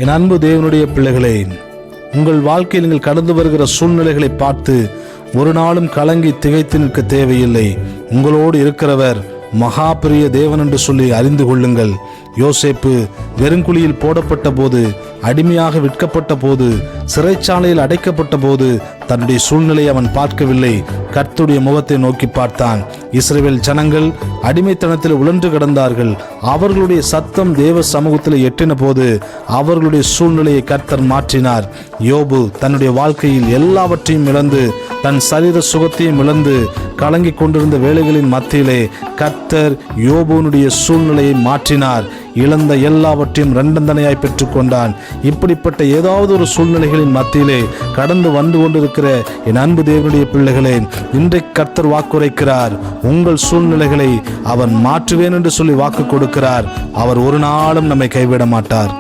என் அன்பு தேவனுடைய பிள்ளைகளே, உங்கள் வாழ்க்கையில் நீங்கள் கடந்து வருகிற சூழ்நிலைகளை பார்த்து ஒரு நாளும் கலங்கி திகைத்து நிற்க தேவையில்லை. உங்களோடு இருக்கிறவர் மகா பெரிய தேவன் என்று சொல்லி அறிந்து கொள்ளுங்கள். யோசேப்பு வெறுங்குழியில் போடப்பட்ட போது, அடிமையாக விற்கப்பட்ட போது, சிறைச்சாலையில் அடைக்கப்பட்ட போது தன்னுடைய சூழ்நிலையை அவன் பார்க்கவில்லை. கர்த்தருடைய முகத்தை நோக்கி பார்த்தான். இஸ்ரவேல் ஜனங்கள் அடிமைத்தனத்தில் உழன்று கிடந்தார்கள். அவர்களுடைய சத்தம் தேவ சமூகத்தில் எட்டின போது அவர்களுடைய சூழ்நிலையை கர்த்தர் மாற்றினார். யோபு தன்னுடைய வாழ்க்கையில் எல்லாவற்றையும் இழந்து, தன் சரீர சுகத்தையும் இழந்து கலங்கி கொண்டிருந்த வேளைகளின் மத்தியிலே கர்த்தர் யோபுனுடைய சூழ்நிலையை மாற்றினார். இழந்த எல்லாவற்றையும் இரண்டந்தனையாய் பெற்றுக்கொண்டான். இப்படிப்பட்ட ஏதாவது ஒரு சூழ்நிலைகளின் மத்தியிலே கடந்து வந்து கொண்டிருக்கிற என் அன்பு தேவனுடைய பிள்ளைகளே, இன்றைக்கு கர்த்தர் வாக்குரைக்கிறார். உங்கள் சூழ்நிலைகளை அவர் மாற்றுவேன் என்று சொல்லி வாக்கு கொடுக்கிறார். அவர் ஒரு நாளும் நம்மை கைவிட மாட்டார்.